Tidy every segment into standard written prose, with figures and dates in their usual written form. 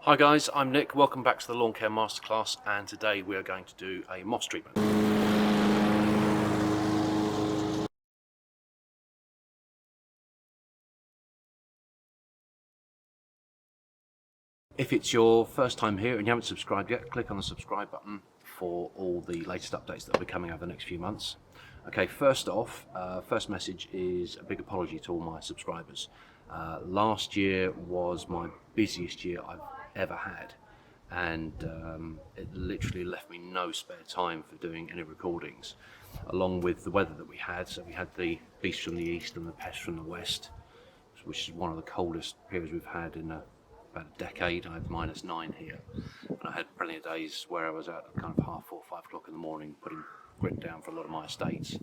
Hi guys, I'm Nick. Welcome back to the Lawncare Masterclass, and today we are going to do a moss treatment. If it's your first time here and you haven't subscribed yet, click on the subscribe button for all the latest updates that will be coming over the next few months. Okay, first off, first message is a big apology to all my subscribers. Last year was my busiest year I've ever had, and it literally left me no spare time for doing any recordings, along with the weather that we had. So we had the beast from the east and the pest from the west, which is one of the coldest periods we've had in about a decade. I had -9 here, and I had plenty of days where I was out at kind of 4:30, 5 o'clock in the morning putting grit down for a lot of my estates.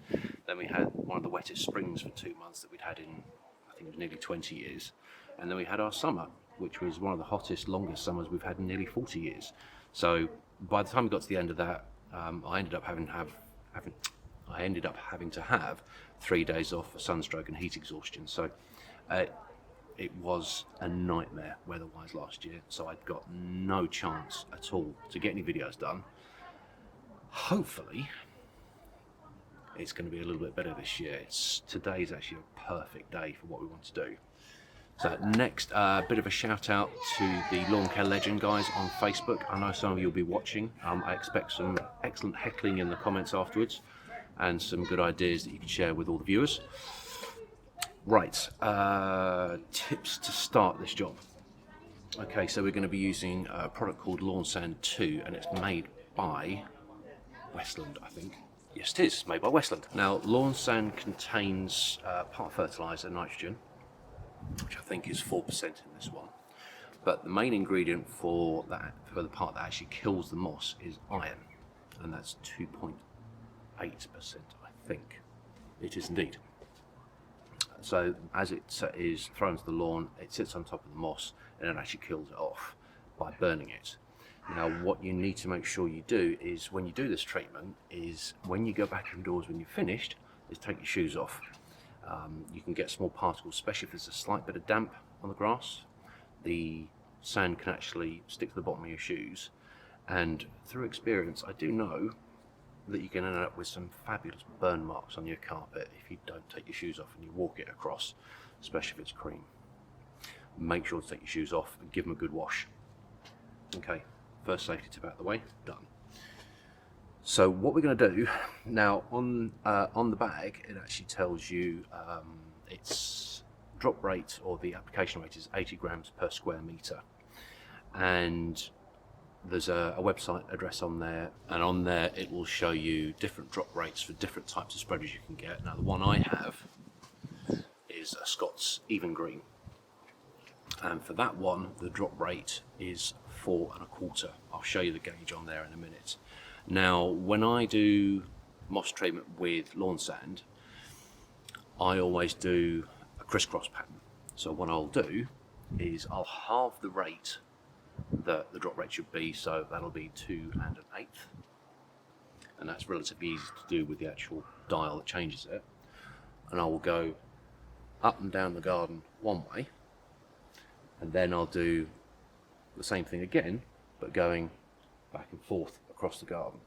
Then we had one of the wettest springs for 2 months that we'd had in, I think it was nearly 20 years. And then we had our summer, which was one of the hottest, longest summers we've had in nearly 40 years. So by the time we got to the end of that, I ended up having to have 3 days off for sunstroke and heat exhaustion. So it was a nightmare weather-wise last year. So I'd got no chance at all to get any videos done. Hopefully it's going to be a little bit better this year. Today's actually a perfect day for what we want to do. So next, a bit of a shout out to the Lawncare Legends guys on Facebook. I know some of you will be watching. I expect some excellent heckling in the comments afterwards, and some good ideas that you can share with all the viewers. Right, tips to start this job. Okay, so we're going to be using a product called Lawnsand 2, and it's made by Westland, I think. Yes, it is made by Westland. Now, Lawnsand contains part fertiliser, nitrogen, which I think is 4% in this one. But the main ingredient for the part that actually kills the moss is iron, and that's 2.8%, I think. It is indeed. So as it is thrown to the lawn, it sits on top of the moss and it actually kills it off by burning it. Now, what you need to make sure you do is, when you do this treatment, is when you go back indoors when you're finished, is take your shoes off. You can get small particles, especially if there's a slight bit of damp on the grass. The sand can actually stick to the bottom of your shoes, and through experience I do know that you can end up with some fabulous burn marks on your carpet if you don't take your shoes off and you walk it across, especially if it's cream. Make sure to take your shoes off and give them a good wash. Okay, first safety tip out of the way, done. So what we're going to do now, on the bag, it actually tells you its drop rate, or the application rate, is 80 grams per square metre, and there's a website address on there, and on there it will show you different drop rates for different types of spreaders you can get. Now, the one I have is a Scots Even Green, and for that one the drop rate is 4 1/4. I'll show you the gauge on there in a minute. Now, when I do moss treatment with Lawnsand, I always do a crisscross pattern. So what I'll do is I'll halve the rate that the drop rate should be, so that'll be 2 1/8, and that's relatively easy to do with the actual dial that changes it. And I will go up and down the garden one way, and then I'll do the same thing again, but going back and forth across the garden.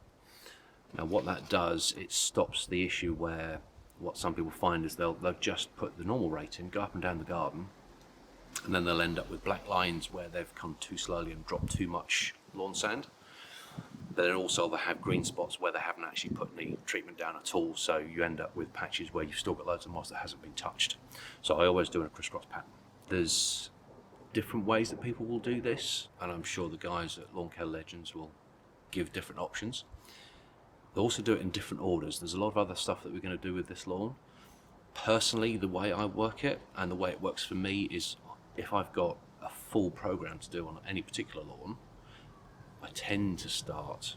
Now, what that does, it stops the issue where what some people find is they'll just put the normal rate in, go up and down the garden, and then they'll end up with black lines where they've come too slowly and dropped too much lawn sand. But then also they have green spots where they haven't actually put any treatment down at all, so you end up with patches where you've still got loads of moss that hasn't been touched. So I always do a crisscross pattern. There's different ways that people will do this, and I'm sure the guys at Lawncare Legends will give different options. They also do it in different orders. There's a lot of other stuff that we're going to do with this lawn. Personally, the way I work it, and the way it works for me, is if I've got a full program to do on any particular lawn, I tend to start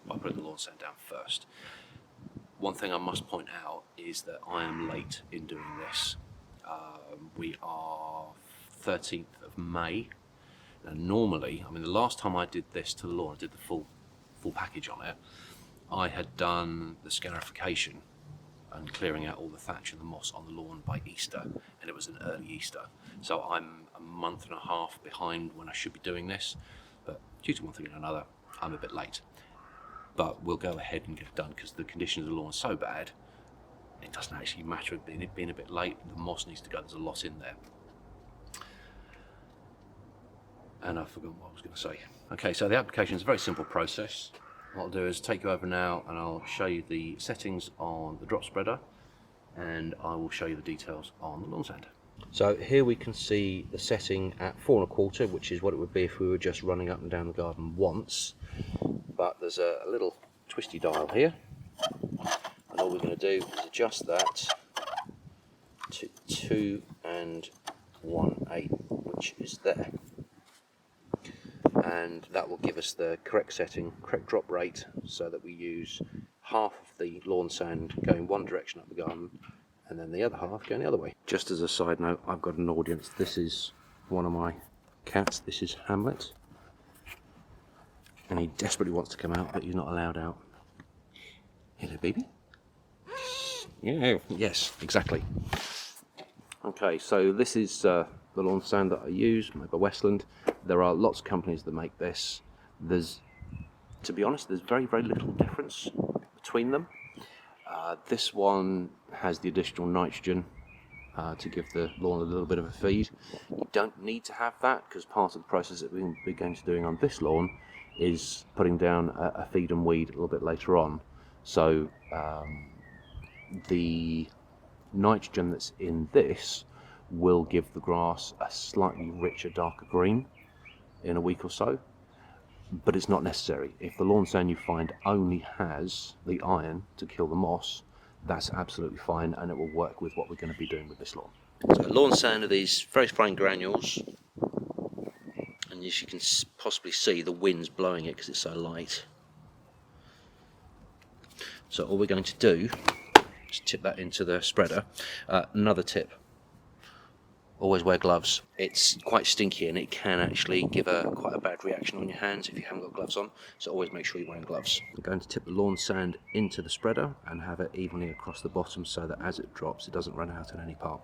by putting the lawn sand down first. One thing I must point out is that I am late in doing this. We are 13th of May. Now, normally, I mean, the last time I did this to the lawn, I did the full package on it, I had done the scarification and clearing out all the thatch and the moss on the lawn by Easter, and it was an early Easter. So I'm a month and a half behind when I should be doing this, but due to one thing and another, I'm a bit late. But we'll go ahead and get it done because the condition of the lawn is so bad, it doesn't actually matter it being a bit late. The moss needs to go, there's a lot in there. And I've forgotten what I was going to say. Okay, so the application is a very simple process. What I'll do is take you over now and I'll show you the settings on the drop spreader, and I will show you the details on the Lawnsand. So here we can see the setting at 4 1/4, which is what it would be if we were just running up and down the garden once. But there's a little twisty dial here, and all we're going to do is adjust that to 2 1/8, which is there. And that will give us the correct setting, correct drop rate, so that we use half of the lawn sand going one direction up the garden and then the other half going the other way. Just as a side note, I've got an audience. This is one of my cats. This is Hamlet, and he desperately wants to come out, but he's not allowed out. Hello, baby. Yeah, yes, exactly. Okay, so this is the lawn sand that I use, made by Westland. There are lots of companies that make this. To be honest, there's very, very little difference between them. This one has the additional nitrogen to give the lawn a little bit of a feed. You don't need to have that, because part of the process that we're going to be doing on this lawn is putting down a feed and weed a little bit later on. So the nitrogen that's in this will give the grass a slightly richer, darker green in a week or so, but it's not necessary. If the lawn sand you find only has the iron to kill the moss, that's absolutely fine, and it will work with what we're going to be doing with this lawn. So lawn sand are these very fine granules, and as you can possibly see, the wind's blowing it because it's so light. So all we're going to do is tip that into the spreader. Another tip: always wear gloves. It's quite stinky and it can actually give quite a bad reaction on your hands if you haven't got gloves on, so always make sure you're wearing gloves. I'm going to tip the lawn sand into the spreader and have it evenly across the bottom so that as it drops it doesn't run out in any part.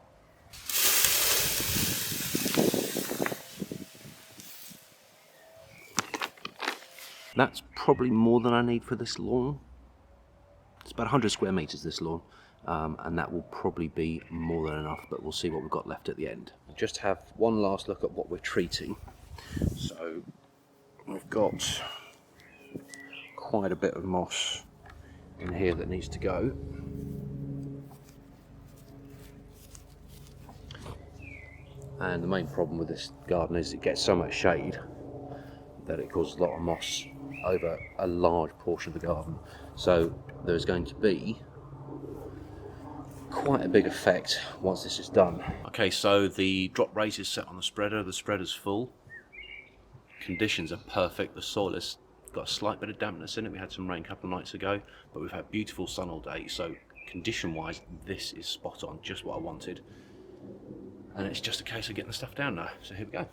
That's probably more than I need for this lawn. It's about 100 square metres, this lawn. And that will probably be more than enough, but we'll see what we've got left at the end. Just have one last look at what we're treating. So we've got quite a bit of moss in here that needs to go. And the main problem with this garden is it gets so much shade that it causes a lot of moss over a large portion of the garden. So there's going to be quite a big effect once this is done. Okay, so the drop rate is set on the spreader's full. Conditions are perfect. The soil has got a slight bit of dampness in it. We had some rain a couple of nights ago, but we've had beautiful sun all day, so condition wise this is spot on, just what I wanted. And it's just a case of getting the stuff down now. So here we go.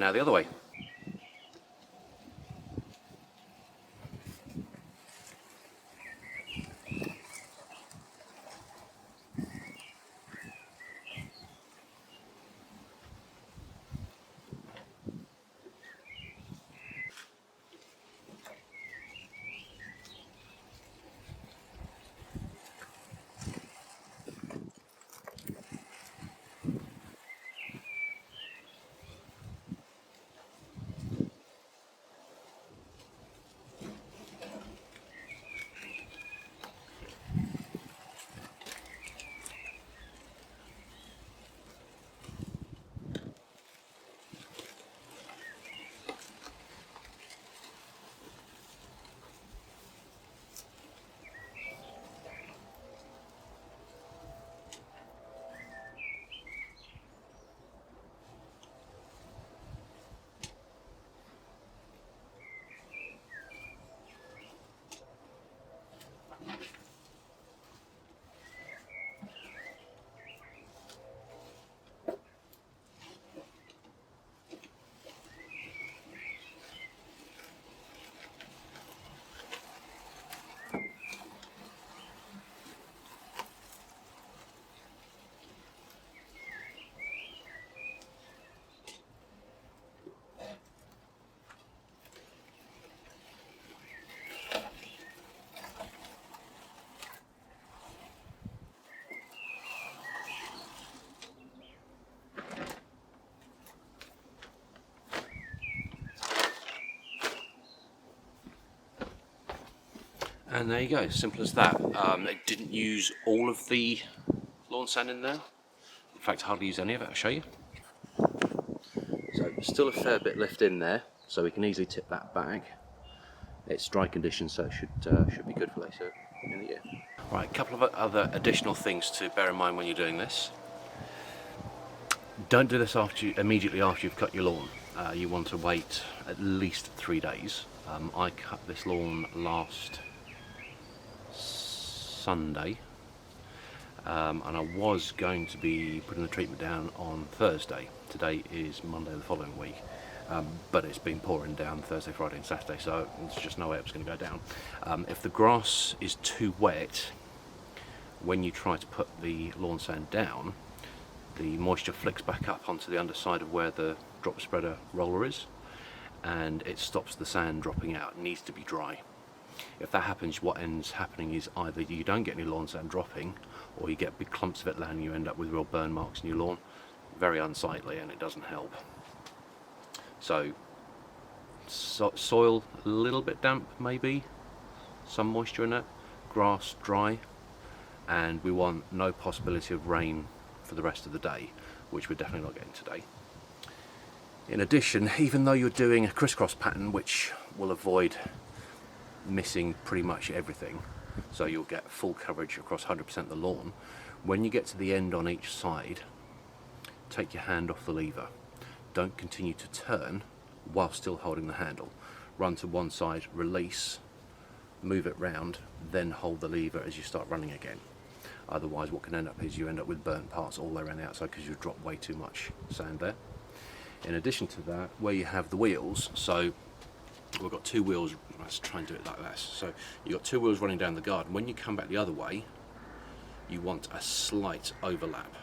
now the other way. And there you go, simple as that. It didn't use all of the lawn sand in there. In fact, hardly use any of it, I'll show you. So still a fair bit left in there, so we can easily tip that back. It's dry condition, so it should be good for later in the year. Right, a couple of other additional things to bear in mind when you're doing this. Don't do this immediately after you've cut your lawn. You want to wait at least 3 days. I cut this lawn last Sunday, and I was going to be putting the treatment down on Thursday. Today is Monday the following week, but it's been pouring down Thursday, Friday and Saturday, so there's just no way it was going to go down. If the grass is too wet, when you try to put the lawn sand down, the moisture flicks back up onto the underside of where the drop spreader roller is, and it stops the sand dropping out. It needs to be dry. If that happens, what ends happening is either you don't get any lawn sand dropping, or you get big clumps of it landing, you end up with real burn marks in your lawn. Very unsightly, and it doesn't help. So soil a little bit damp, maybe some moisture in it, grass dry, and we want no possibility of rain for the rest of the day, which we're definitely not getting today. In addition, even though you're doing a crisscross pattern, which will avoid missing pretty much everything, so you'll get full coverage across 100% of the lawn, when you get to the end on each side, take your hand off the lever. Don't continue to turn while still holding the handle. Run to one side, release, move it round, then hold the lever as you start running again. Otherwise what can end up is you end up with burnt parts all the way around the outside because you've dropped way too much sand there. In addition to that, where you have the wheels, so we've got 2 wheels, let's try and do it like this. So you've got 2 wheels running down the garden. When you come back the other way, you want a slight overlap,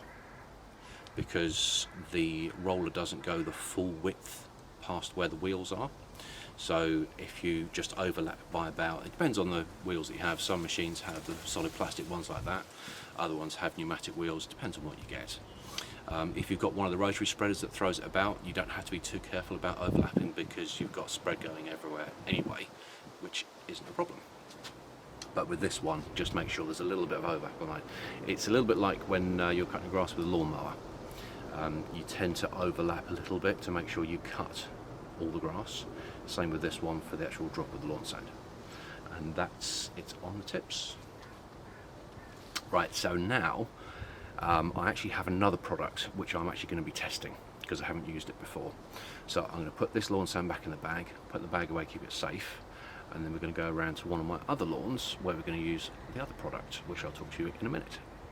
because the roller doesn't go the full width past where the wheels are. So if you just overlap by about, it depends on the wheels that you have. Some machines have the solid plastic ones like that, other ones have pneumatic wheels, depends on what you get. If you've got one of the rotary spreaders that throws it about, you don't have to be too careful about overlapping, because you've got spread going everywhere anyway, which isn't a problem. But with this one, just make sure there's a little bit of overlap on it. It's a little bit like when you're cutting grass with a lawnmower. You tend to overlap a little bit to make sure you cut all the grass. Same with this one for the actual drop of the lawn sand. And that's it on the tips. Right, so now I actually have another product which I'm actually going to be testing, because I haven't used it before. So I'm going to put this lawn sand back in the bag, put the bag away, keep it safe, and then we're going to go around to one of my other lawns where we're going to use the other product, which I'll talk to you in a minute.